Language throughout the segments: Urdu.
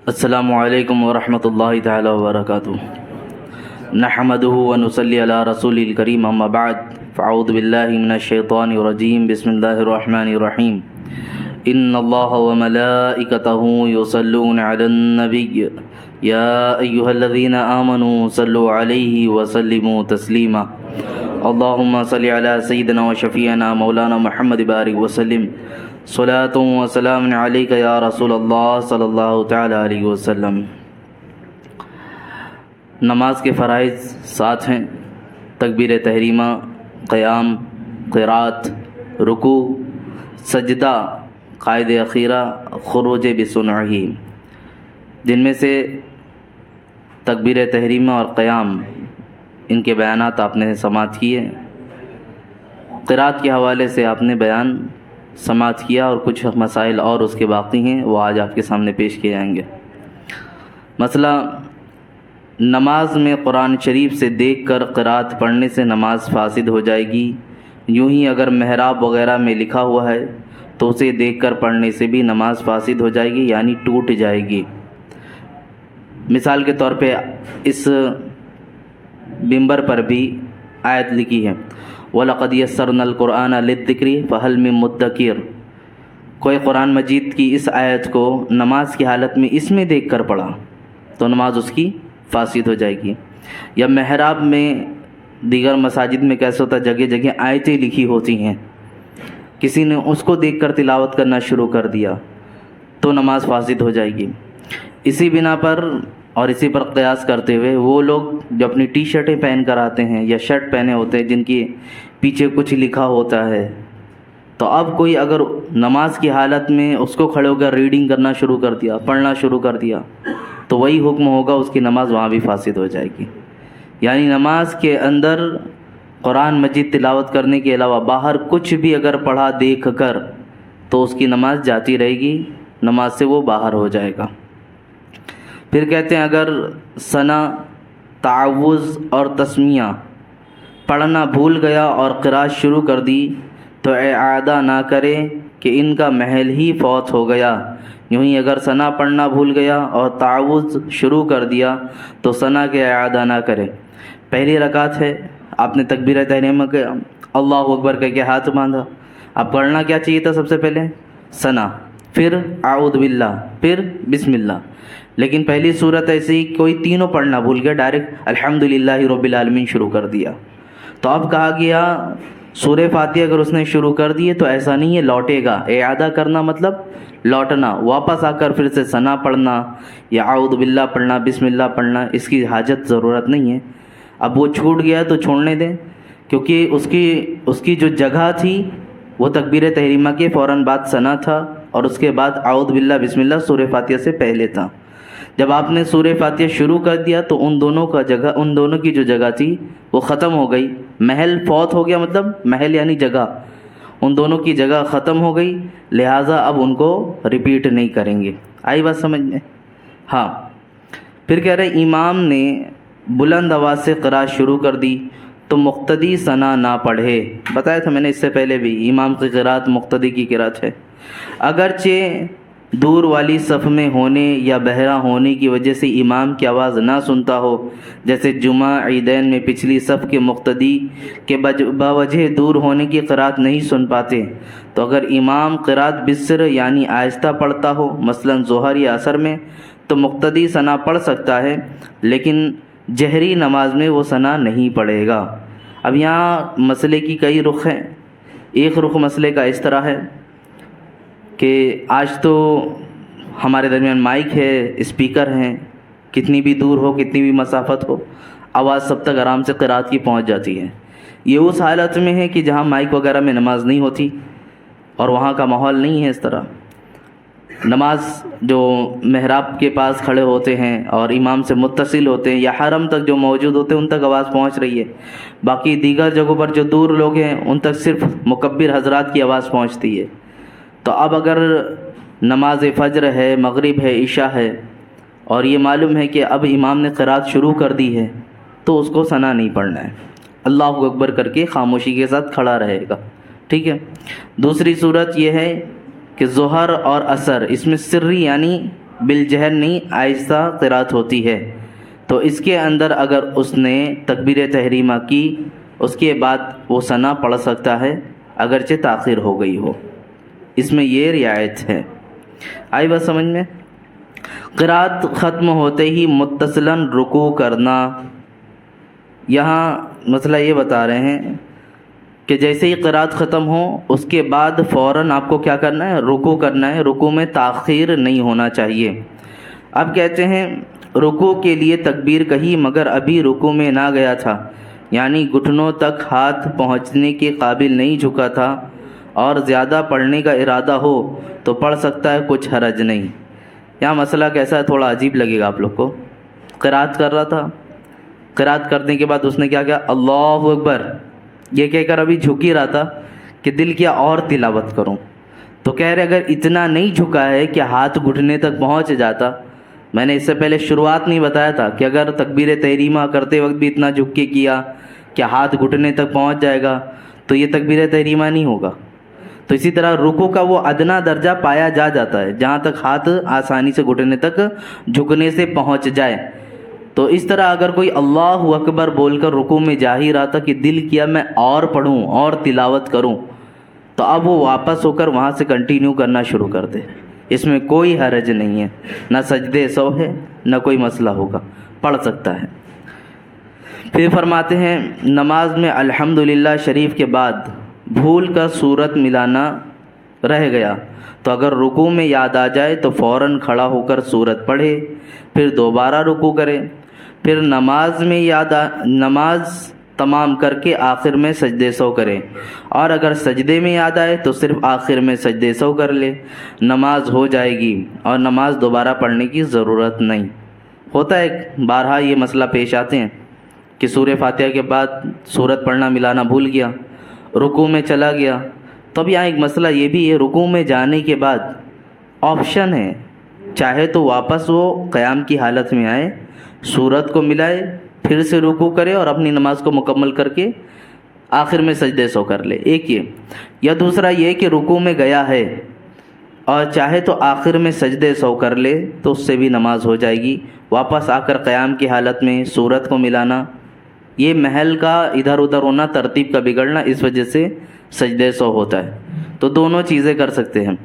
السلام علیکم ورحمۃ اللہ تعالی وبرکاتہ۔ نحمدہ ونصلی علی رسول الکریم، اما بعد فاعوذ باللہ من الشیطان الرجیم، بسم اللہ الرحمن الرحیم۔ ان اللہ وملائکتہ یصلون علی النبی یا ایہا الذین آمنوا صلوا علیہ وسلموا تسلیما۔ اللہم صلی علی سیدنا وشفیعنا مولانا محمد بارک وسلم، صلاۃ و سلام علیک یا رسول اللہ صلی اللہ تعالی علیہ وسلم۔ نماز کے فرائض 7 ہیں: تکبیر تحریمہ، قیام، قرات، رکوع، سجدہ، قائد اخیرہ، خروج بسنعہ، جن میں سے تکبیر تحریمہ اور قیام، ان کے بیانات آپ نے سماعت کیے۔ قرات کے حوالے سے آپ نے بیان سماعت کیا، اور کچھ مسائل اور اس کے باقی ہیں، وہ آج آپ کے سامنے پیش کیے جائیں گے۔ مسئلہ: نماز میں قرآن شریف سے دیکھ کر قرات پڑھنے سے نماز فاسد ہو جائے گی؟ یوں ہی اگر محراب وغیرہ میں لکھا ہوا ہے تو اسے دیکھ کر پڑھنے سے بھی نماز فاسد ہو جائے گی، یعنی ٹوٹ جائے گی۔ مثال کے طور پہ اس منبر پر بھی آیت لکھی ہے، وَلَقَدْ يَسَّرْنَا الْقُرْآنَ لِلذِّكْرِ فَهَلْ مِن مُدَّكِرٍ۔ کوئی قرآن مجید کی اس آیت کو نماز کی حالت میں اس میں دیکھ کر پڑھا تو نماز اس کی فاسد ہو جائے گی۔ یا محراب میں، دیگر مساجد میں کیسے ہوتا ہے، جگہ جگہ آیتیں لکھی ہوتی ہیں، کسی نے اس کو دیکھ کر تلاوت کرنا شروع کر دیا تو نماز فاسد ہو جائے گی۔ اسی بنا پر اور اسی پر قیاس کرتے ہوئے وہ لوگ جو اپنی ٹی شرٹیں پہن کر آتے ہیں یا شرٹ پہنے ہوتے ہیں جن کی پیچھے کچھ لکھا ہوتا ہے، تو اب کوئی اگر نماز کی حالت میں اس کو کھڑے ہو کر ریڈنگ کرنا شروع کر دیا، پڑھنا شروع کر دیا، تو وہی حکم ہوگا، اس کی نماز وہاں بھی فاسد ہو جائے گی۔ یعنی نماز کے اندر قرآن مجید تلاوت کرنے کے علاوہ باہر کچھ بھی اگر پڑھا دیکھ کر تو اس کی نماز جاتی رہے گی، نماز سے وہ باہر ہو جائے گا۔ پھر کہتے ہیں اگر ثنا، تعوذ اور تسمیہ پڑھنا بھول گیا اور قرات شروع کر دی تو اعادہ نہ کرے کہ ان کا محل ہی فوت ہو گیا۔ یوں ہی اگر ثنا پڑھنا بھول گیا اور تعوذ شروع کر دیا تو ثنا کے اعادہ نہ کرے۔ پہلی رکعت ہے، آپ نے تکبیر تحریمہ کے اللہ اکبر کہہ کے ہاتھ باندھا، اب پڑھنا کیا چاہیے تھا؟ سب سے پہلے ثنا، پھر اعوذ باللہ، پھر بسم اللہ۔ لیکن پہلی صورت ایسی کوئی تینوں پڑھنا بھول گیا، ڈائریکٹ الحمدللہ رب العالمین شروع کر دیا، تو اب کہا گیا سورہ فاتحہ اگر اس نے شروع کر دیے تو ایسا نہیں ہے، لوٹے گا۔ اعادہ کرنا مطلب لوٹنا، واپس آ کر پھر سے ثنا پڑھنا یا اعوذ باللہ پڑھنا، بسم اللہ پڑھنا، اس کی حاجت ضرورت نہیں ہے۔ اب وہ چھوٹ گیا تو چھوڑنے دیں، کیونکہ اس کی جو جگہ تھی وہ تکبیر تحریمہ کے فوراً بعد ثنا تھا، اور اس کے بعد اعوذ باللہ بسم اللہ سورہ فاتحہ سے پہلے تھا۔ جب آپ نے سورہ فاتحہ شروع کر دیا تو ان دونوں کی جو جگہ تھی وہ ختم ہو گئی، محل فوت ہو گیا، مطلب محل یعنی جگہ، ان دونوں کی جگہ ختم ہو گئی، لہٰذا اب ان کو ریپیٹ نہیں کریں گے۔ آئی بات سمجھ میں؟ ہاں۔ پھر کہہ رہے امام نے بلند آواز سے قرات شروع کر دی تو مقتدی ثنا نہ پڑھے۔ بتایا تھا میں نے اس سے پہلے بھی، امام کی قرات مقتدی کی قرات ہے۔ اگرچہ دور والی صف میں ہونے یا بہرا ہونے کی وجہ سے امام کی آواز نہ سنتا ہو، جیسے جمعہ عیدین میں پچھلی صف کے مقتدی کے باوجہ دور ہونے کی قرات نہیں سن پاتے، تو اگر امام قرات بسر یعنی آہستہ پڑھتا ہو، مثلا ظہر یا عصر میں، تو مقتدی ثنا پڑھ سکتا ہے، لیکن جہری نماز میں وہ ثنا نہیں پڑھے گا۔ اب یہاں مسئلے کی کئی رخ ہیں۔ ایک رخ مسئلے کا اس طرح ہے کہ آج تو ہمارے درمیان مائک ہے، اسپیکر ہیں، کتنی بھی دور ہو، کتنی بھی مسافت ہو، آواز سب تک آرام سے قرات کی پہنچ جاتی ہے۔ یہ اس حالت میں ہے کہ جہاں مائک وغیرہ میں نماز نہیں ہوتی اور وہاں کا ماحول نہیں ہے اس طرح۔ نماز جو محراب کے پاس کھڑے ہوتے ہیں اور امام سے متصل ہوتے ہیں یا حرم تک جو موجود ہوتے ہیں ان تک آواز پہنچ رہی ہے، باقی دیگر جگہوں پر جو دور لوگ ہیں ان تک صرف مکبر حضرات کی آواز پہنچتی ہے۔ تو اب اگر نماز فجر ہے، مغرب ہے، عشاء ہے، اور یہ معلوم ہے کہ اب امام نے قرات شروع کر دی ہے، تو اس کو ثنا نہیں پڑھنا ہے، اللہ اکبر کر کے خاموشی کے ساتھ کھڑا رہے گا، ٹھیک ہے۔ دوسری صورت یہ ہے کہ ظہر اور عصر اس میں سری یعنی بالجہر نہیں آہستہ قرات ہوتی ہے، تو اس کے اندر اگر اس نے تکبیر تحریمہ کی اس کے بعد وہ ثنا پڑھ سکتا ہے اگرچہ تاخیر ہو گئی ہو، اس میں یہ رعایت ہے۔ آئی بات سمجھ میں؟ قرات ختم ہوتے ہی متصلاً رکوع کرنا، یہاں مسئلہ یہ بتا رہے ہیں کہ جیسے ہی قرات ختم ہو اس کے بعد فوراً آپ کو کیا کرنا ہے؟ رکوع کرنا ہے، رکوع میں تاخیر نہیں ہونا چاہیے۔ اب کہتے ہیں رکوع کے لیے تکبیر کہی مگر ابھی رکوع میں نہ گیا تھا، یعنی گھٹنوں تک ہاتھ پہنچنے کے قابل نہیں جھکا تھا اور زیادہ پڑھنے کا ارادہ ہو تو پڑھ سکتا ہے، کچھ حرج نہیں۔ یہاں مسئلہ کیسا ہے؟ تھوڑا عجیب لگے گا آپ لوگ کو۔ قرات کر رہا تھا، قرات کرنے کے بعد اس نے کیا کیا؟ اللہ اکبر یہ کہہ کر ابھی جھک ہی رہا تھا کہ دل کیا اور تلاوت کروں، تو کہہ رہے اگر اتنا نہیں جھکا ہے کہ ہاتھ گھٹنے تک پہنچ جاتا، میں نے اس سے پہلے شروعات نہیں بتایا تھا کہ اگر تکبیر تحریمہ کرتے وقت بھی اتنا جھک کے کیا کہ ہاتھ گھٹنے تک پہنچ جائے گا تو یہ تکبیر تحریمہ نہیں ہوگا۔ تو اسی طرح رکوع کا وہ ادنا درجہ پایا جاتا ہے جہاں تک ہاتھ آسانی سے گھٹنے تک جھکنے سے پہنچ جائے۔ تو اس طرح اگر کوئی اللہ اکبر بول کر رکوع میں جا ہی رہا تھا کہ دل کیا میں اور پڑھوں اور تلاوت کروں، تو اب وہ واپس ہو کر وہاں سے کنٹینیو کرنا شروع کر دے، اس میں کوئی حرج نہیں ہے، نہ سجدے سو ہے نہ کوئی مسئلہ ہوگا، پڑھ سکتا ہے۔ پھر فرماتے ہیں نماز میں الحمدللہ شریف کے بعد بھول کر سورت ملانا رہ گیا تو اگر رکوع میں یاد آ جائے تو فوراً کھڑا ہو کر سورت پڑھے، پھر دوبارہ رکوع کرے، پھر نماز تمام کر کے آخر میں سجدے سو کرے، اور اگر سجدے میں یاد آئے تو صرف آخر میں سجدے سو کر لے، نماز ہو جائے گی اور نماز دوبارہ پڑھنے کی ضرورت نہیں۔ ہوتا ہے بارہا یہ مسئلہ پیش آتے ہیں کہ سورہ فاتحہ کے بعد سورت پڑھنا ملانا بھول گیا، رکوع میں چلا گیا، تو اب یہاں ایک مسئلہ یہ بھی ہے، رکوع میں جانے کے بعد آپشن ہے، چاہے تو واپس وہ قیام کی حالت میں آئے، سورت کو ملائے، پھر سے رکوع کرے اور اپنی نماز کو مکمل کر کے آخر میں سجدے سو کر لے، ایک یہ، یا دوسرا یہ کہ رکوع میں گیا ہے اور چاہے تو آخر میں سجدے سو کر لے تو اس سے بھی نماز ہو جائے گی، واپس آ کر قیام کی حالت میں سورت کو ملانا، یہ محل کا ادھر ادھر ہونا، ترتیب کا بگڑنا، اس وجہ سے سجدے سو ہوتا ہے، تو دونوں چیزیں کر سکتے ہیں۔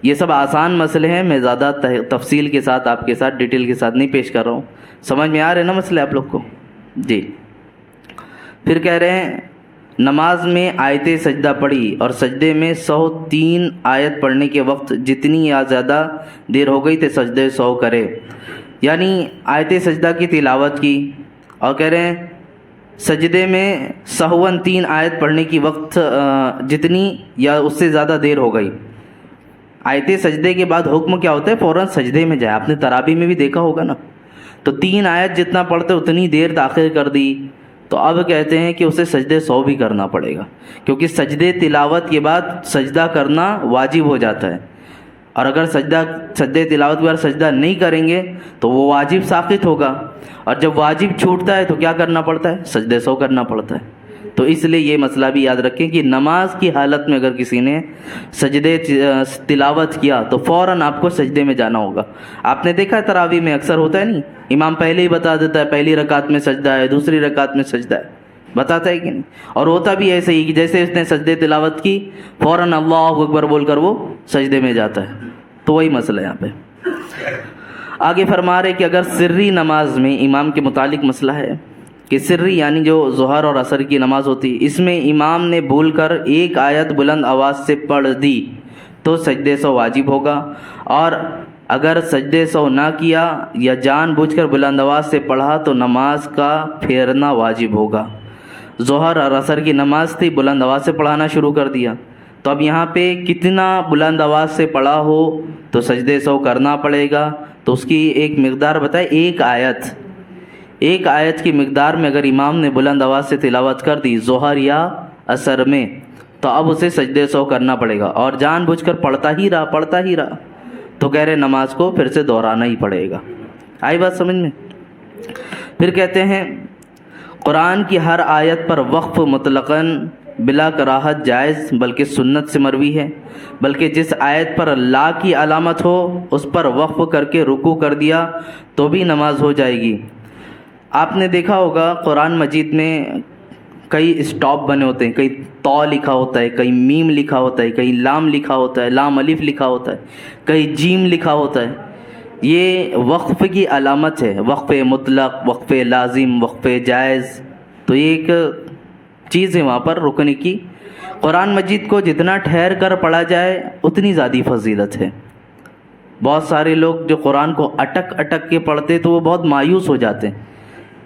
یہ سب آسان مسئلے ہیں، میں زیادہ تفصیل کے ساتھ آپ کے ساتھ ڈیٹیل کے ساتھ نہیں پیش کر رہا ہوں، سمجھ میں آ رہے نا مسئلے آپ لوگ کو؟ جی۔ پھر کہہ رہے ہیں نماز میں آیت سجدہ پڑھی اور سجدے میں 103 آیت پڑھنے کے وقت جتنی یا زیادہ دیر ہو گئی تو سجدے سو کرے، یعنی آیت سجدہ کی تلاوت کی اور کہہ رہے ہیں سجدے میں سہواً 3 آیت پڑھنے کی وقت جتنی یا اس سے زیادہ دیر ہو گئی۔ آیت سجدے کے بعد حکم کیا ہوتا ہے؟ فوراً سجدے میں جائے، آپ نے تراویح میں بھی دیکھا ہوگا نا، تو 3 آیت جتنا پڑھتے اتنی دیر تاخیر کر دی، تو اب کہتے ہیں کہ اسے سجدے سو بھی کرنا پڑے گا، کیونکہ سجدے تلاوت کے بعد سجدہ کرنا واجب ہو جاتا ہے، اور اگر سجدے تلاوت کے بعد سجدہ نہیں کریں گے تو وہ واجب ساقط ہوگا، اور جب واجب چھوٹتا ہے تو کیا کرنا پڑتا ہے؟ سجدے سو کرنا پڑتا ہے۔ تو اس لیے یہ مسئلہ بھی یاد رکھیں کہ نماز کی حالت میں اگر کسی نے سجدے تلاوت کیا تو فوراً آپ کو سجدے میں جانا ہوگا۔ آپ نے دیکھا تراویح میں اکثر ہوتا ہے نہیں، امام پہلے ہی بتا دیتا ہے پہلی رکعت میں سجدہ ہے، دوسری رکعت میں سجدہ ہے، بتاتا ہے کہ نہیں؟ اور ہوتا بھی ایسے ہی کہ جیسے اس نے سجدے تلاوت کی فوراً اللہ اکبر بول کر وہ سجدے میں جاتا ہے، تو وہی مسئلہ یہاں پہ آگے فرما رہے کہ اگر سری نماز میں امام کے متعلق مسئلہ ہے کہ سری یعنی جو ظہر اور عصر کی نماز ہوتی، اس میں امام نے بھول کر 1 آیت بلند آواز سے پڑھ دی تو سجدے سو واجب ہوگا، اور اگر سجدے سو نہ کیا یا جان بوجھ کر بلند آواز سے پڑھا تو نماز کا پھیرنا واجب ہوگا۔ ظہر اور عصر کی نماز تھی، بلند آواز سے پڑھانا شروع کر دیا، تو اب یہاں پہ کتنا بلند آواز سے پڑھا ہو تو سجدے سو کرنا پڑے گا، تو اس کی ایک مقدار بتائے، 1 آیت کی مقدار میں اگر امام نے بلند آواز سے تلاوت کر دی ظہر یا عصر میں تو اب اسے سجدے سو کرنا پڑے گا، اور جان بوجھ کر پڑھتا ہی رہا تو کہہ رہے نماز کو پھر سے دہرانا ہی پڑے گا۔ آئی بات سمجھ میں؟ پھر کہتے ہیں قرآن کی ہر آیت پر وقف مطلقاً بلا کراہت جائز بلکہ سنت سے مروی ہے، بلکہ جس آیت پر اللہ کی علامت ہو اس پر وقف کر کے رکوع کر دیا تو بھی نماز ہو جائے گی۔ آپ نے دیکھا ہوگا قرآن مجید میں کئی اسٹاپ بنے ہوتے ہیں، کئی تو لکھا ہوتا ہے، کئی میم لکھا ہوتا ہے، کئی لام لکھا ہوتا ہے، لام الف لکھا ہوتا ہے، کئی جیم لکھا ہوتا ہے۔ یہ وقف کی علامت ہے، وقف مطلق، وقف لازم، وقف جائز۔ تو یہ ایک چیز ہے وہاں پر رکنے کی۔ قرآن مجید کو جتنا ٹھہر کر پڑھا جائے اتنی زیادہ فضیلت ہے۔ بہت سارے لوگ جو قرآن کو اٹک اٹک کے پڑھتے تو وہ بہت مایوس ہو جاتے ہیں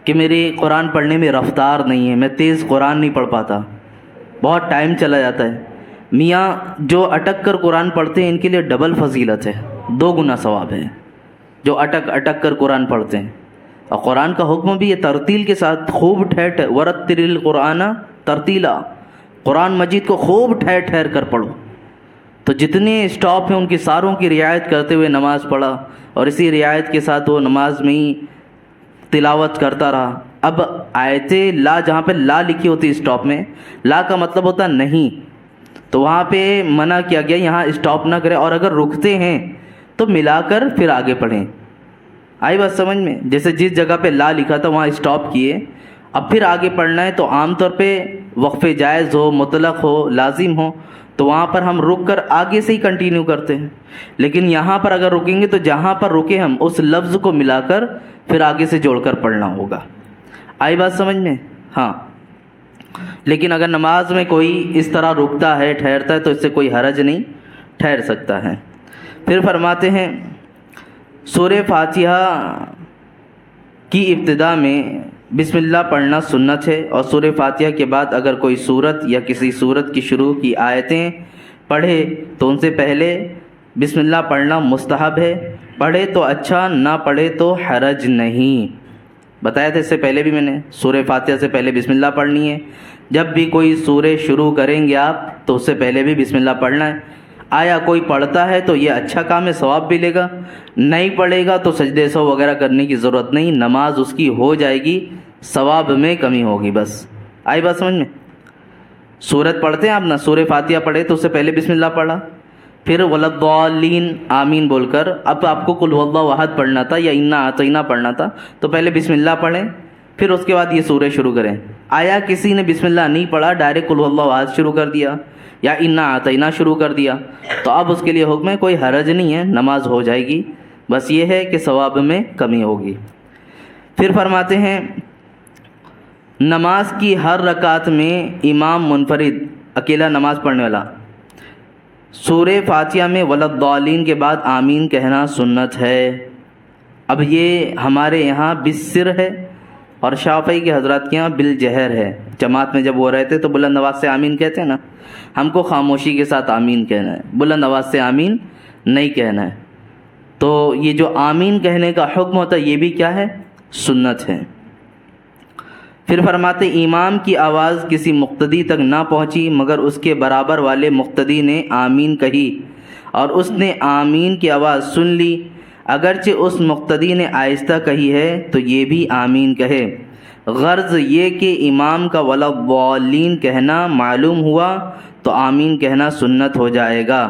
کہ میری قرآن پڑھنے میں رفتار نہیں ہے، میں تیز قرآن نہیں پڑھ پاتا، بہت ٹائم چلا جاتا ہے۔ میاں جو اٹک کر قرآن پڑھتے ہیں ان کے لیے ڈبل فضیلت ہے، 2 گنا ثواب ہے جو اٹک اٹک کر قرآن پڑھتے ہیں۔ اور قرآن کا حکم بھی یہ ترتیل کے ساتھ خوب ٹھہر ورتل القرآن ترتیلا، قرآن مجید کو خوب ٹھہر ٹھہر کر پڑھو۔ تو جتنے اسٹاپ ہیں ان کی ساروں کی رعایت کرتے ہوئے نماز پڑھا، اور اسی رعایت کے ساتھ وہ نماز میں ہی تلاوت کرتا رہا۔ اب آیت لا جہاں پہ لا لکھی ہوتی ہے اسٹاپ میں، لا کا مطلب ہوتا نہیں، تو وہاں پہ منع کیا گیا یہاں اسٹاپ نہ کرے، اور اگر رکتے ہیں تو ملا کر پھر آگے پڑھیں۔ آئی بات سمجھ میں؟ جیسے جس جگہ پہ لا لکھا تھا وہاں اسٹاپ کیے، اب پھر آگے پڑھنا ہے تو عام طور پہ وقف جائز ہو، مطلق ہو، لازم ہو تو وہاں پر ہم رک کر آگے سے ہی کنٹینیو کرتے ہیں، لیکن یہاں پر اگر رکیں گے تو جہاں پر رکے ہم اس لفظ کو ملا کر پھر آگے سے جوڑ کر پڑھنا ہوگا۔ آئی بات سمجھ میں؟ ہاں، لیکن اگر نماز میں کوئی اس طرح رکتا ہے، ٹھہرتا ہے تو اس سے کوئی حرج نہیں، ٹھہر سکتا ہے۔ پھر فرماتے ہیں سورہ فاتحہ کی ابتدا میں بسم اللہ پڑھنا سنت ہے، اور سورہ فاتحہ کے بعد اگر کوئی سورت یا کسی سورت کی شروع کی آیتیں پڑھے تو ان سے پہلے بسم اللہ پڑھنا مستحب ہے، پڑھے تو اچھا، نہ پڑھے تو حرج نہیں۔ بتایا تھا اس سے پہلے بھی میں نے، سورہ فاتحہ سے پہلے بسم اللہ پڑھنی ہے، جب بھی کوئی سورہ شروع کریں گے آپ تو اس سے پہلے بھی بسم اللہ پڑھنا ہے۔ آیا کوئی پڑھتا ہے تو یہ اچھا کام ہے، ثواب بھی لے گا، نہیں پڑھے گا تو سجدے سہو وغیرہ کرنے کی ضرورت نہیں، نماز اس کی ہو جائے گی، ثواب میں کمی ہوگی بس۔ آئی بات سمجھ میں؟ سورت پڑھتے ہیں آپ نا، سورہ فاتحہ پڑھے تو اس سے پہلے بسم اللہ پڑھا، پھر ولضالین آمین بول کر، اب آپ کو قل هو اللہ احد پڑھنا تھا یا انا اعطینا پڑھنا تھا تو پہلے بسم اللہ پڑھیں، پھر اس کے بعد یہ سورہ شروع کریں۔ آیا کسی نے بسم اللہ نہیں پڑھا، ڈائریکٹ قل هو اللہ احد شروع کر دیا یا انا اعطینا شروع کر دیا، تو اب اس کے لیے حکم ہے کوئی حرج نہیں ہے، نماز ہو جائے گی، بس یہ ہے کہ ثواب میں کمی ہوگی۔ پھر فرماتے ہیں نماز کی ہر رکعت میں امام منفرد، اکیلا نماز پڑھنے والا، سورہ فاتحہ میں ولضالین کے بعد آمین کہنا سنت ہے۔ اب یہ ہمارے یہاں بالسر ہے اور شافعی کے حضرات کے یہاں بالجہر ہے۔ جماعت میں جب وہ رہتے تو بلند آواز سے آمین کہتے ہیں نا، ہم کو خاموشی کے ساتھ آمین کہنا ہے، بلند آواز سے آمین نہیں کہنا ہے۔ تو یہ جو آمین کہنے کا حکم ہوتا ہے یہ بھی کیا ہے؟ سنت ہے۔ پھر فرماتے امام کی آواز کسی مقتدی تک نہ پہنچی مگر اس کے برابر والے مقتدی نے آمین کہی اور اس نے آمین کی آواز سن لی، اگرچہ اس مقتدی نے آہستہ کہی ہے تو یہ بھی آمین کہے، غرض یہ کہ امام کا ولضالین کہنا معلوم ہوا تو آمین کہنا سنت ہو جائے گا،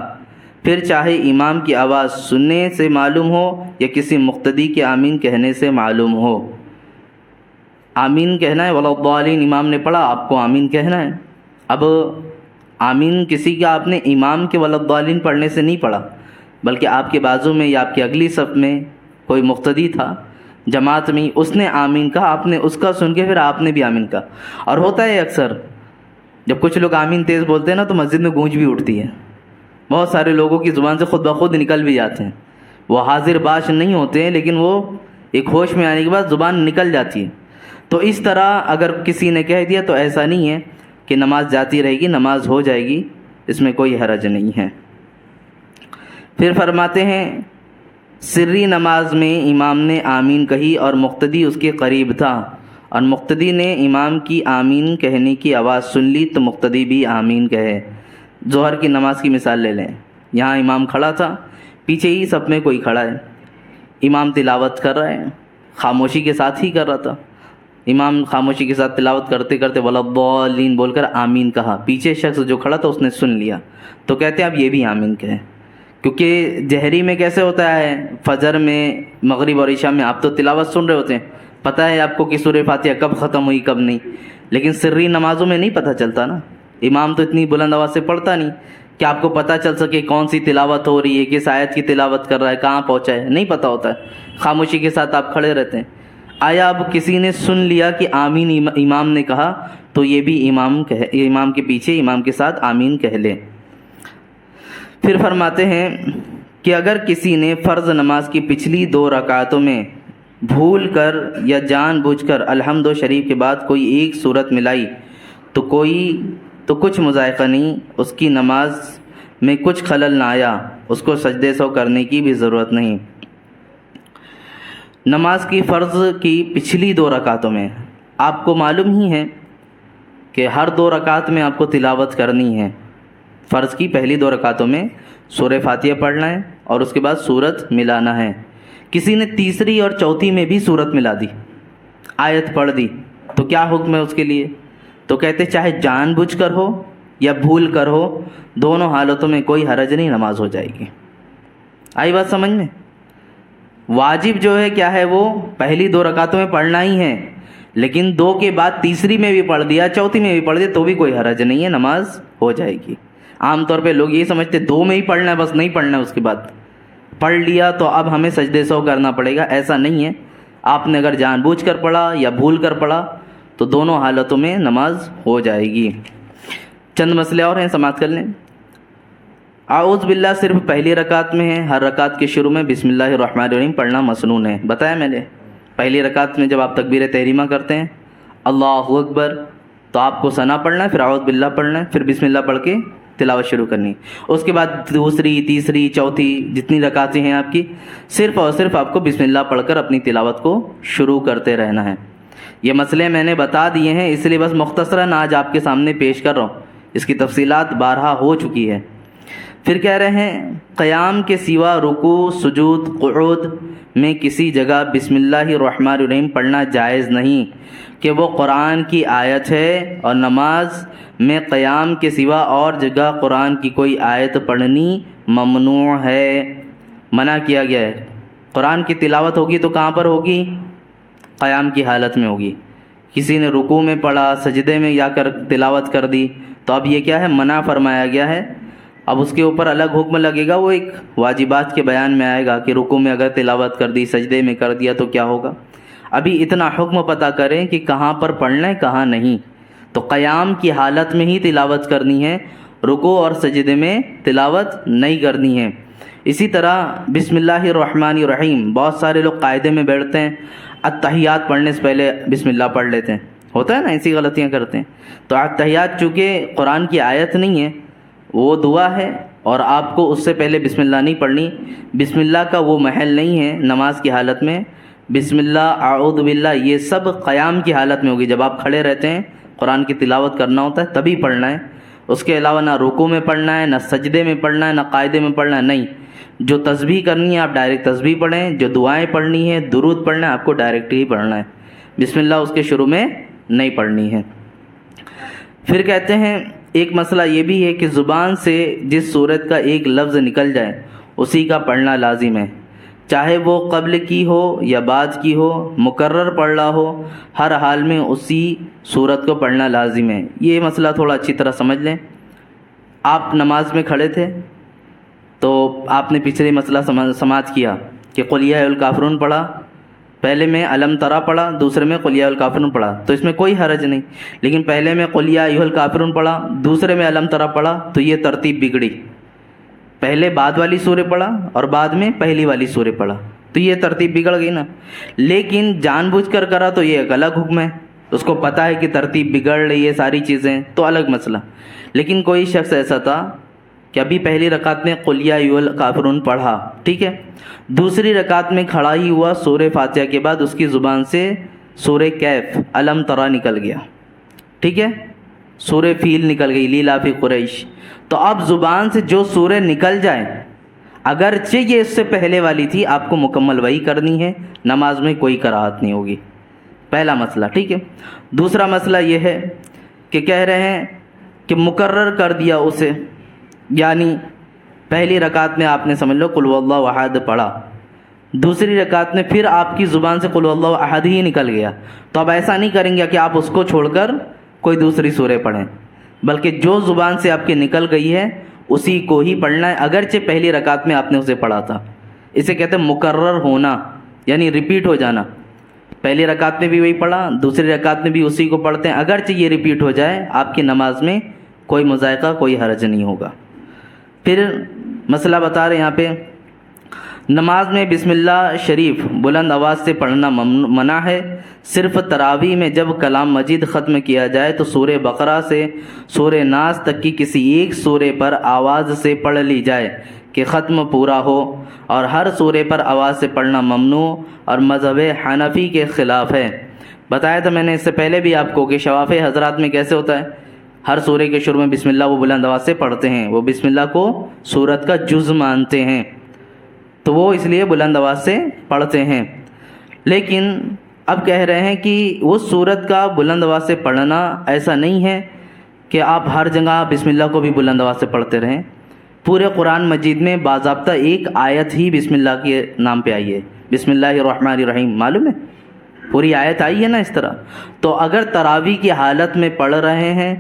پھر چاہے امام کی آواز سننے سے معلوم ہو یا کسی مقتدی کے آمین کہنے سے معلوم ہو۔ آمین کہنا ہے، ولضالین امام نے پڑھا، آپ کو آمین کہنا ہے۔ اب آمین کسی کا آپ نے امام کے ولضالین پڑھنے سے نہیں پڑھا، بلکہ آپ کے بازو میں یا آپ کی اگلی صف میں کوئی مقتدی تھا جماعت میں، اس نے آمین کہا، آپ نے اس کا سن کے پھر آپ نے بھی آمین کہا۔ اور ہوتا ہے اکثر جب کچھ لوگ آمین تیز بولتے ہیں نا تو مسجد میں گونج بھی اٹھتی ہے، بہت سارے لوگوں کی زبان سے خود بخود نکل بھی جاتے ہیں، وہ حاضر باش نہیں ہوتے ہیں لیکن وہ ایک ہوش میں آنے کے بعد زبان نکل جاتی ہے۔ تو اس طرح اگر کسی نے کہہ دیا تو ایسا نہیں ہے کہ نماز جاتی رہے گی، نماز ہو جائے گی، اس میں کوئی حرج نہیں ہے۔ پھر فرماتے ہیں سری نماز میں امام نے آمین کہی اور مقتدی اس کے قریب تھا اور مقتدی نے امام کی آمین کہنے کی آواز سن لی تو مقتدی بھی آمین کہے۔ ظہر کی نماز کی مثال لے لیں، یہاں امام کھڑا تھا، پیچھے ہی سب میں کوئی کھڑا ہے، امام تلاوت کر رہا ہے، خاموشی کے ساتھ ہی کر رہا تھا، امام خاموشی کے ساتھ تلاوت کرتے کرتے وَلَضَّالِّينَ بول کر آمین کہا. پیچھے شخص جو کھڑا تھا اس نے سن لیا, تو کہتے ہیں اب یہ بھی آمین کہیں, کیونکہ جہری میں کیسے ہوتا ہے, فجر میں, مغرب اور عشاء میں آپ تو تلاوت سن رہے ہوتے ہیں, پتہ ہے آپ کو کہ سورہ فاتحہ کب ختم ہوئی کب نہیں, لیکن سری نمازوں میں نہیں پتہ چلتا نا. امام تو اتنی بلند آواز سے پڑھتا نہیں کہ آپ کو پتہ چل سکے کون سی تلاوت ہو رہی ہے, کس آیت کی تلاوت کر رہا ہے, کہاں پہنچا ہے, نہیں پتہ ہوتا ہے. خاموشی کے ساتھ آپ کھڑے رہتے ہیں. آیا اب کسی نے سن لیا کہ آمین امام نے کہا, تو یہ بھی امام کے پیچھے امام کے ساتھ آمین کہہ لے. پھر فرماتے ہیں کہ اگر کسی نے فرض نماز کی پچھلی 2 رکعتوں میں بھول کر یا جان بوجھ کر الحمد و شریف کے بعد کوئی ایک سورت ملائی تو کچھ مذائقہ نہیں, اس کی نماز میں کچھ خلل نہ آیا, اس کو سجدے سو کرنے کی بھی ضرورت نہیں. نماز کی فرض کی پچھلی 2 رکعتوں میں آپ کو معلوم ہی ہے کہ ہر 2 رکعت میں آپ کو تلاوت کرنی ہے. فرض کی پہلی 2 رکعتوں میں سورہ فاتحہ پڑھنا ہے اور اس کے بعد سورت ملانا ہے. کسی نے تیسری اور چوتھی میں بھی سورت ملا دی, آیت پڑھ دی, تو کیا حکم ہے اس کے لیے؟ تو کہتے چاہے جان بوجھ کر ہو یا بھول کر ہو, دونوں حالتوں میں کوئی حرج نہیں, نماز ہو جائے گی. آئی بات سمجھ میں؟ واجب جو ہے کیا ہے, وہ پہلی 2 رکعتوں میں پڑھنا ہی ہے, لیکن 2 کے بعد تیسری میں بھی پڑھ دیا, چوتھی میں بھی پڑھ دیا تو بھی کوئی حرج نہیں ہے, نماز ہو جائے گی. عام طور پہ لوگ یہ سمجھتے 2 میں ہی پڑھنا ہے, بس نہیں پڑھنا ہے, اس کے بعد پڑھ لیا تو اب ہمیں سجدے سو کرنا پڑے گا. ایسا نہیں ہے. آپ نے اگر جان بوجھ کر پڑھا یا بھول کر پڑھا تو دونوں حالتوں میں نماز ہو جائے گی. چند مسئلے اور ہیں, سماعت کر لیں. اعوذ باللہ صرف پہلی رکعت میں ہے. ہر رکعت کے شروع میں بسم اللہ الرحمن الرحیم پڑھنا مسنون ہے. بتایا میں نے, پہلی رکعت میں جب آپ تکبیر تحریمہ کرتے ہیں اللہ اکبر, تو آپ کو ثنا پڑھنا ہے, پھر اعوذ باللہ پڑھنا ہے, پھر بسم اللہ پڑھ کے تلاوت شروع کرنی. اس کے بعد دوسری, تیسری, چوتھی جتنی رکعتیں ہیں آپ کی, صرف اور صرف آپ کو بسم اللہ پڑھ کر اپنی تلاوت کو شروع کرتے رہنا ہے. یہ مسئلے میں نے بتا دیے ہیں, اس لیے بس مختصراً آج آپ کے سامنے پیش کر رہا ہوں, اس کی تفصیلات بارہا ہو چکی ہے. پھر کہہ رہے ہیں قیام کے سوا رکوع, سجود, قعود میں کسی جگہ بسم اللہ الرحمن الرحیم پڑھنا جائز نہیں, کہ وہ قرآن کی آیت ہے, اور نماز میں قیام کے سوا اور جگہ قرآن کی کوئی آیت پڑھنی ممنوع ہے, منع کیا گیا ہے. قرآن کی تلاوت ہوگی تو کہاں پر ہوگی؟ قیام کی حالت میں ہوگی. کسی نے رکوع میں پڑھا, سجدے میں جا کر تلاوت کر دی, تو اب یہ کیا ہے, منع فرمایا گیا ہے. اب اس کے اوپر الگ حکم لگے گا, وہ ایک واجبات کے بیان میں آئے گا کہ رکوع میں اگر تلاوت کر دی, سجدے میں کر دیا تو کیا ہوگا. ابھی اتنا حکم پتہ کریں کہ کہاں پر پڑھنا ہے کہاں نہیں. تو قیام کی حالت میں ہی تلاوت کرنی ہے, رکوع اور سجدے میں تلاوت نہیں کرنی ہے. اسی طرح بسم اللہ الرحمن الرحیم, بہت سارے لوگ قاعدے میں بیٹھتے ہیں, التحیات پڑھنے سے پہلے بسم اللہ پڑھ لیتے ہیں, ہوتا ہے نا, ایسی غلطیاں کرتے ہیں. تو التحیات چونکہ قرآن کی آیت نہیں ہے, وہ دعا ہے, اور آپ کو اس سے پہلے بسم اللہ نہیں پڑھنی. بسم اللہ کا وہ محل نہیں ہے نماز کی حالت میں. بسم اللہ, اعوذ باللہ, یہ سب قیام کی حالت میں ہوگی, جب آپ کھڑے رہتے ہیں قرآن کی تلاوت کرنا ہوتا ہے تبھی پڑھنا ہے. اس کے علاوہ نہ رکوع میں پڑھنا ہے, نہ سجدے میں پڑھنا ہے, نہ قاعدے میں پڑھنا ہے, نہیں. جو تسبیح کرنی ہے آپ ڈائریکٹ تسبیح پڑھیں, جو دعائیں پڑھنی ہے, درود پڑھنا ہے, آپ کو ڈائریکٹ ہی پڑھنا ہے, بسم اللہ اس کے شروع میں نہیں پڑھنی ہے. پھر کہتے ہیں ایک مسئلہ یہ بھی ہے کہ زبان سے جس صورت کا ایک لفظ نکل جائے اسی کا پڑھنا لازم ہے, چاہے وہ قبل کی ہو یا بعد کی ہو, مکرر پڑھ رہا ہو, ہر حال میں اسی صورت کو پڑھنا لازم ہے. یہ مسئلہ تھوڑا اچھی طرح سمجھ لیں. آپ نماز میں کھڑے تھے تو آپ نے پچھلے مسئلہ سماعت کیا کہ قل یا الکافرون پڑھا, پہلے میں الم ترا پڑھا, دوسرے میں قل یا الکافرون پڑھا, تو اس میں کوئی حرج نہیں. لیکن پہلے میں قل یا الکافرون پڑھا, دوسرے میں الم ترا پڑھا, تو یہ ترتیب بگڑی. پہلے بعد والی سورہ پڑھا اور بعد میں پہلی والی سورہ پڑھا, تو یہ ترتیب بگڑ گئی نا. لیکن جان بوجھ کر کرا تو یہ ایک الگ حکم ہے, اس کو پتہ ہے کہ ترتیب بگڑ رہی ہے ساری چیزیں, تو الگ مسئلہ. لیکن کوئی شخص ایسا تھا کہ ابھی پہلی رکعت میں قل یا الکافرون پڑھا, ٹھیک ہے, دوسری رکعت میں کھڑا ہی ہوا, سورہ فاتحہ کے بعد اس کی زبان سے سورہ کیف الم ترا نکل گیا, ٹھیک ہے, سورہ فیل نکل گئی, لیلاف قریش. تو اب زبان سے جو سورہ نکل جائے, اگرچہ یہ اس سے پہلے والی تھی, آپ کو مکمل وہی کرنی ہے, نماز میں کوئی کراہت نہیں ہوگی. پہلا مسئلہ، ٹھیک ہے۔ دوسرا مسئلہ یہ ہے کہ کہہ رہے ہیں کہ مقرر کر دیا اسے، یعنی پہلی رکعت میں آپ نے سمجھ لو قل واللہ احد پڑھا، دوسری رکعت میں پھر آپ کی زبان سے قل واللہ احد ہی نکل گیا، تو اب ایسا نہیں کریں گے کہ آپ اس کو چھوڑ کر کوئی دوسری سورہ پڑھیں، بلکہ جو زبان سے آپ کی نکل گئی ہے اسی کو ہی پڑھنا ہے، اگرچہ پہلی رکعت میں آپ نے اسے پڑھا تھا۔ اسے کہتے ہیں مقرر ہونا، یعنی ریپیٹ ہو جانا۔ پہلی رکعت میں بھی وہی پڑھا، دوسری رکعت میں بھی اسی کو پڑھتے ہیں، اگرچہ یہ ریپیٹ ہو جائے آپ کی نماز میں کوئی مذائقہ، کوئی حرج نہیں ہوگا۔ پھر مسئلہ بتا رہے ہیں یہاں پہ، نماز میں بسم اللہ شریف بلند آواز سے پڑھنا منع ہے، صرف تراویح میں جب کلام مجید ختم کیا جائے تو سورہ بقرہ سے سورہ ناس تک کی کسی ایک سورہ پر آواز سے پڑھ لی جائے کہ ختم پورا ہو، اور ہر سورہ پر آواز سے پڑھنا ممنوع اور مذہب حنفی کے خلاف ہے۔ بتایا تھا میں نے اس سے پہلے بھی آپ کو کہ شوافی حضرات میں کیسے ہوتا ہے، ہر سورہ کے شروع میں بسم اللہ وہ بلند آواز سے پڑھتے ہیں، وہ بسم اللہ کو سورت کا جز مانتے ہیں، تو وہ اس لیے بلند آواز سے پڑھتے ہیں۔ لیکن اب کہہ رہے ہیں کہ وہ سورت کا بلند آواز سے پڑھنا ایسا نہیں ہے کہ آپ ہر جگہ بسم اللہ کو بھی بلند آواز سے پڑھتے رہیں۔ پورے قرآن مجید میں باضابطہ ایک آیت ہی بسم اللہ کے نام پہ آئی ہے، بسم اللہ الرحمن الرحیم، معلوم ہے پوری آیت آئی ہے نا اس طرح۔ تو اگر تراویح کی حالت میں پڑھ رہے ہیں،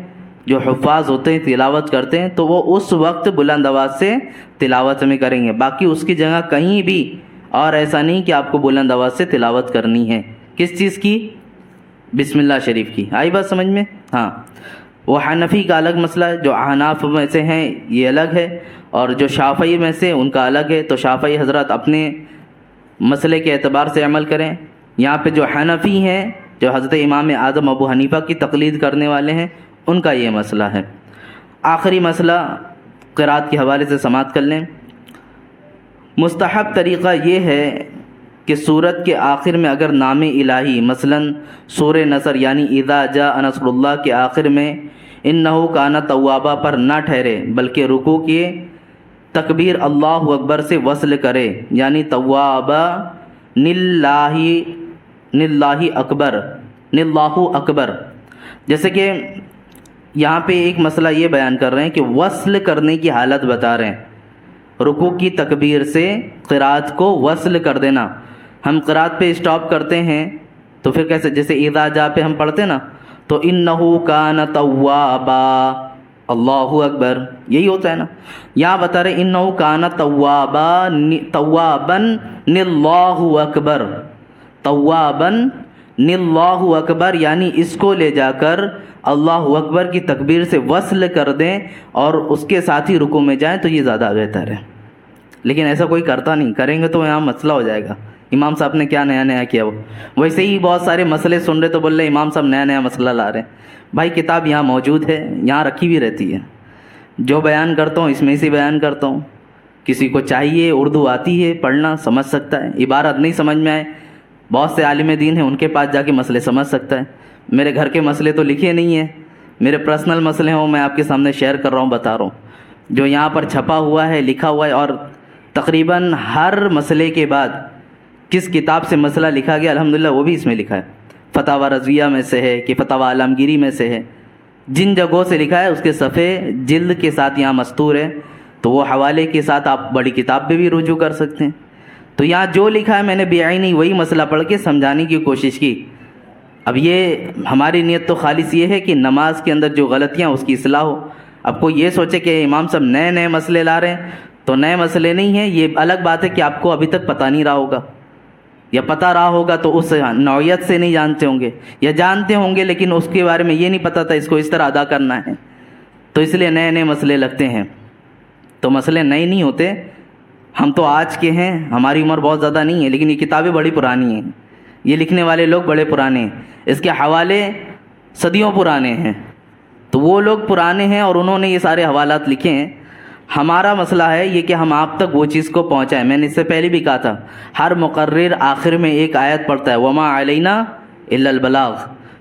جو حفاظ ہوتے ہیں تلاوت کرتے ہیں، تو وہ اس وقت بلند آواز سے تلاوت میں کریں گے، باقی اس کی جگہ کہیں بھی اور ایسا نہیں کہ آپ کو بلند آواز سے تلاوت کرنی ہے۔ کس چیز کی؟ بسم اللہ شریف کی۔ آئی بات سمجھ میں؟ ہاں، وہ حنفی کا الگ مسئلہ ہے، جو احناف میں سے ہیں یہ الگ ہے، اور جو شافعی میں سے ان کا الگ ہے، تو شافعی حضرات اپنے مسئلے کے اعتبار سے عمل کریں۔ یہاں پہ جو حنفی ہیں، جو حضرت امام اعظم ابو حنیفہ کی تقلید کرنے والے ہیں، ان کا یہ مسئلہ ہے۔ آخری مسئلہ قرات کے حوالے سے سماعت کر لیں۔ مستحب طریقہ یہ ہے کہ سورت کے آخر میں اگر نام الہی مثلاً سورہ نصر یعنی اذا جاء نصر اللہ کے آخر میں انہ کان توابا پر نہ ٹھہرے، بلکہ رکوع کے تکبیر اللہ اکبر سے وصل کرے، یعنی توابا نللہ اکبر۔ جیسے کہ یہاں پہ ایک مسئلہ یہ بیان کر رہے ہیں کہ وصل کرنے کی حالت بتا رہے ہیں، رکوع کی تکبیر سے قرات کو وصل کر دینا۔ ہم قرات پہ اسٹاپ کرتے ہیں تو پھر کیسے، جیسے اذا جا پہ ہم پڑھتے نا، تو انہ کان توابا اللہ اکبر، یہی ہوتا ہے نا۔ یہاں بتا رہے انہ کان توابا نللہ اکبر، توابا نللہ اکبر، یعنی اس کو لے جا کر اللہ اکبر کی تکبیر سے وصل کر دیں اور اس کے ساتھ ہی رکوع میں جائیں تو یہ زیادہ بہتر ہے۔ لیکن ایسا کوئی کرتا نہیں، کریں گے تو یہاں مسئلہ ہو جائے گا، امام صاحب نے کیا نیا نیا کیا۔ وہ ویسے ہی بہت سارے مسئلے سن رہے تو بول رہے امام صاحب نیا نیا مسئلہ لا رہے ہیں۔ بھائی کتاب یہاں موجود ہے، یہاں رکھی بھی رہتی ہے، جو بیان کرتا ہوں اس میں سے بیان کرتا ہوں۔ کسی کو چاہیے، اردو آتی ہے پڑھنا، سمجھ سکتا ہے، عبارت نہیں سمجھ میں آئے بہت سے عالم دین ہیں، ان کے پاس جا کے مسئلے سمجھ سکتا ہے۔ میرے گھر کے مسئلے تو لکھے نہیں ہیں، میرے پرسنل مسئلے ہوں، میں آپ کے سامنے شیئر کر رہا ہوں، بتا رہا ہوں۔ جو یہاں پر چھپا ہوا ہے، لکھا ہوا ہے، اور تقریباً ہر مسئلے کے بعد کس کتاب سے مسئلہ لکھا گیا الحمدللہ وہ بھی اس میں لکھا ہے۔ فتاوی رضویہ میں سے ہے کہ فتاوی عالمگیری میں سے ہے، جن جگہوں سے لکھا ہے اس کے صفحے جلد کے ساتھ یہاں مستور ہے، تو وہ حوالے کے ساتھ آپ بڑی کتاب پہ بھی رجوع کر سکتے ہیں۔ تو یہاں جو لکھا ہے میں نے بعینی وہی مسئلہ پڑھ کے سمجھانے کی کوشش کی۔ اب یہ ہماری نیت تو خالص یہ ہے کہ نماز کے اندر جو غلطیاں اس کی اصلاح ہو۔ اب کوئی یہ سوچے کہ امام صاحب نئے نئے مسئلے لا رہے ہیں، تو نئے مسئلے نہیں ہیں، یہ الگ بات ہے کہ آپ کو ابھی تک پتہ نہیں رہا ہوگا، یا پتہ رہا ہوگا تو اس نوعیت سے نہیں جانتے ہوں گے، یا جانتے ہوں گے لیکن اس کے بارے میں یہ نہیں پتہ تھا اس کو اس طرح ادا کرنا ہے، تو اس لیے نئے نئے مسئلے لگتے ہیں۔ تو مسئلے نئے نہیں ہوتے، ہم تو آج کے ہیں، ہماری عمر بہت زیادہ نہیں ہے، لیکن یہ کتابیں بڑی پرانی ہیں، یہ لکھنے والے لوگ بڑے پرانے ہیں، اس کے حوالے صدیوں پرانے ہیں، تو وہ لوگ پرانے ہیں اور انہوں نے یہ سارے حوالات لکھے ہیں۔ ہمارا مسئلہ ہے یہ کہ ہم آپ تک وہ چیز کو پہنچائیں۔ میں نے اس سے پہلے بھی کہا تھا، ہر مقرر آخر میں ایک آیت پڑھتا ہے، وما علینا الا البلاغ،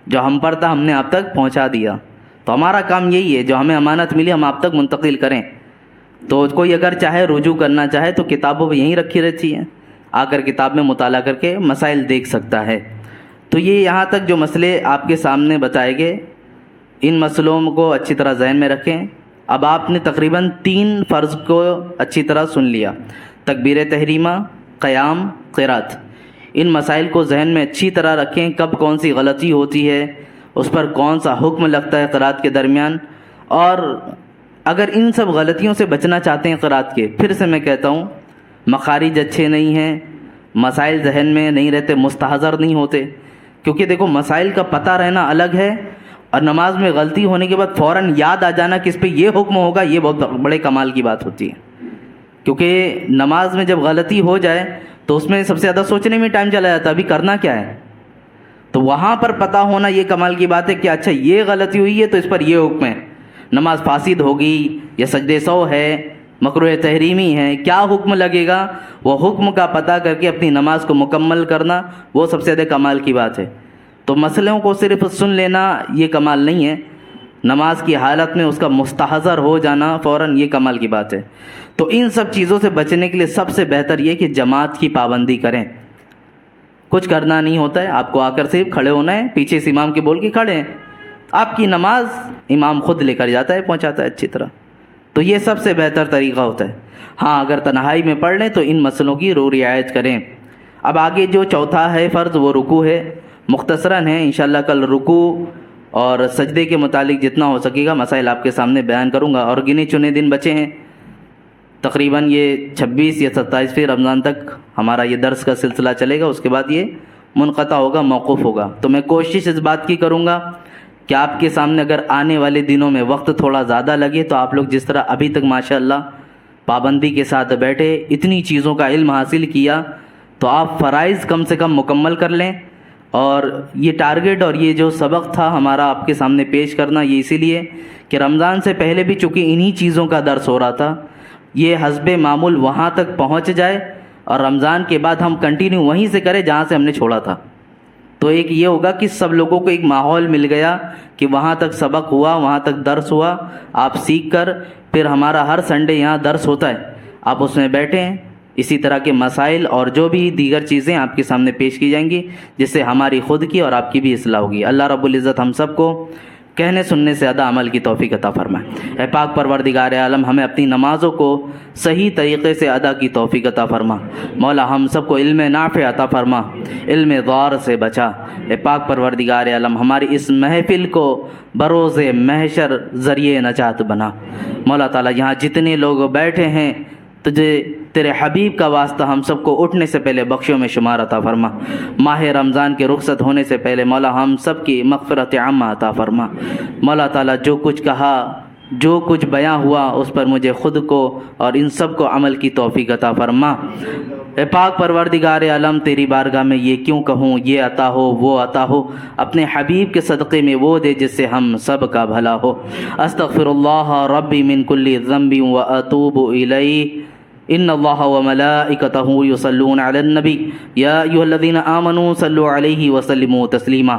جو ہم پڑھتا ہم نے آپ تک پہنچا دیا۔ تو ہمارا کام یہی ہے، جو ہمیں امانت ملی ہم آپ تک منتقل کریں۔ تو کوئی اگر چاہے رجوع کرنا چاہے تو کتابوں پہ یہیں رکھی رہتی ہیں، آ کر کتاب میں مطالعہ کر کے مسائل دیکھ سکتا ہے۔ تو یہ یہاں تک جو مسئلے آپ کے سامنے بتائے گئے، ان مسئلوں کو اچھی طرح ذہن میں رکھیں۔ اب آپ نے تقریباً 3 فرض کو اچھی طرح سن لیا، تکبیر تحریمہ، قیام، قرات۔ ان مسائل کو ذہن میں اچھی طرح رکھیں، کب کون سی غلطی ہوتی ہے، اس پر کون سا حکم لگتا ہے قرات کے درمیان۔ اور اگر ان سب غلطیوں سے بچنا چاہتے ہیں قرات کے، پھر سے میں کہتا ہوں، مخارج اچھے نہیں ہیں، مسائل ذہن میں نہیں رہتے، مستحضر نہیں ہوتے، کیونکہ دیکھو مسائل کا پتہ رہنا الگ ہے، اور نماز میں غلطی ہونے کے بعد فوراً یاد آ جانا کہ اس پہ یہ حکم ہوگا، یہ بہت بڑے کمال کی بات ہوتی ہے۔ کیونکہ نماز میں جب غلطی ہو جائے تو اس میں سب سے زیادہ سوچنے میں ٹائم چلا جاتا ہے ابھی کرنا کیا ہے، تو وہاں پر پتہ ہونا یہ کمال کی بات ہے کہ اچھا یہ غلطی ہوئی ہے تو اس پر یہ حکم ہے، نماز فاسد ہوگی یا سجدے سو ہے، مکروہ تحریمی ہے، کیا حکم لگے گا، وہ حکم کا پتہ کر کے اپنی نماز کو مکمل کرنا، وہ سب سے زیادہ کمال کی بات ہے۔ تو مسئلوں کو صرف سن لینا یہ کمال نہیں ہے، نماز کی حالت میں اس کا مستحضر ہو جانا فوراً یہ کمال کی بات ہے۔ تو ان سب چیزوں سے بچنے کے لیے سب سے بہتر یہ کہ جماعت کی پابندی کریں، کچھ کرنا نہیں ہوتا ہے، آپ کو آ کر صرف کھڑے ہونا ہے، پیچھے سے امام کے بول کے کھڑے ہیں، آپ کی نماز امام خود لے کر جاتا ہے، پہنچاتا ہے اچھی طرح، تو یہ سب سے بہتر طریقہ ہوتا ہے۔ ہاں اگر تنہائی میں پڑھ لیں تو ان مسئلوں کی رعایت کریں۔ اب آگے جو چوتھا ہے فرض وہ رکوع ہے، مختصراً ہے، انشاءاللہ کل رکوع اور سجدے کے متعلق جتنا ہو سکے گا مسائل آپ کے سامنے بیان کروں گا، اور گنے چنے دن بچے ہیں، تقریباً یہ 26 یا 27 رمضان تک ہمارا یہ درس کا سلسلہ چلے گا، اس کے بعد یہ منقطع ہوگا، موقوف ہوگا۔ تو میں کوشش اس بات کی کروں گا کہ آپ کے سامنے اگر آنے والے دنوں میں وقت تھوڑا زیادہ لگے تو آپ لوگ جس طرح ابھی تک ماشاءاللہ پابندی کے ساتھ بیٹھے اتنی چیزوں کا علم حاصل کیا، تو آپ فرائض کم سے کم مکمل کر لیں۔ اور یہ ٹارگٹ اور یہ جو سبق تھا ہمارا آپ کے سامنے پیش کرنا، یہ اسی لیے کہ رمضان سے پہلے بھی چونکہ انہی چیزوں کا درس ہو رہا تھا، یہ حسب معمول وہاں تک پہنچ جائے اور رمضان کے بعد ہم کنٹینیو وہیں سے کریں جہاں سے ہم نے چھوڑا تھا۔ تو ایک یہ ہوگا کہ سب لوگوں کو ایک ماحول مل گیا کہ وہاں تک سبق ہوا، وہاں تک درس ہوا، آپ سیکھ کر پھر ہمارا ہر سنڈے یہاں درس ہوتا ہے، آپ اس میں بیٹھیں، اسی طرح کے مسائل اور جو بھی دیگر چیزیں آپ کے سامنے پیش کی جائیں گی، جس سے ہماری خود کی اور آپ کی بھی اصلاح ہوگی۔ اللہ رب العزت ہم سب کو کہنے سننے سے زیادہ عمل کی توفیق عطا فرمائے۔ اے پاک پروردگار عالم، ہمیں اپنی نمازوں کو صحیح طریقے سے ادا کی توفیق عطا فرما۔ مولا ہم سب کو علم نافع عطا فرما، علم ضار سے بچا۔ اے پاک پروردگار عالم، ہماری اس محفل کو بروز محشر ذریعے نجات بنا۔ مولا تعالیٰ یہاں جتنے لوگ بیٹھے ہیں، تجھے تیرے حبیب کا واسطہ ہم سب کو اٹھنے سے پہلے بخشوں میں شمار عطا فرما۔ ماہ رمضان کے رخصت ہونے سے پہلے مولا ہم سب کی مغفرت عامہ عطا فرما۔ مولا تعالیٰ جو کچھ کہا، جو کچھ بیاں ہوا، اس پر مجھے خود کو اور ان سب کو عمل کی توفیق عطا فرما۔ اے پاک پروردگار عالم، تیری بارگاہ میں یہ کیوں کہوں، یہ عطا ہو وہ عطا ہو، اپنے حبیب کے صدقے میں وہ دے جس سے ہم سب کا بھلا ہو۔ استغفر اللہ ربی من کل ذنب واتوب الیہ، ان اللہ وملائکتہ یصلون علی النبی یا ایھا الذین آمنوا صلوا علیہ وسلموا تسلیما۔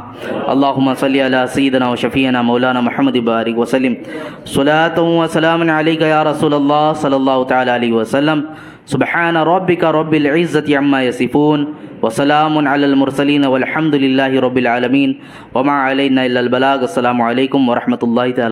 اللہم صلی علی سیدنا و شفیعنا مولانا محمد بارک وسلم، صلاۃ و سلام علیک یا رسول اللہ صلی اللہ تعالی علیہ وسلم۔ سبحان ربک رب العزة عما یصفون وسلام علی المرسلین والحمد للہ رب العالمین وما علینا الا البلاغ۔ السلام علیکم ورحمۃ اللہ تعالی۔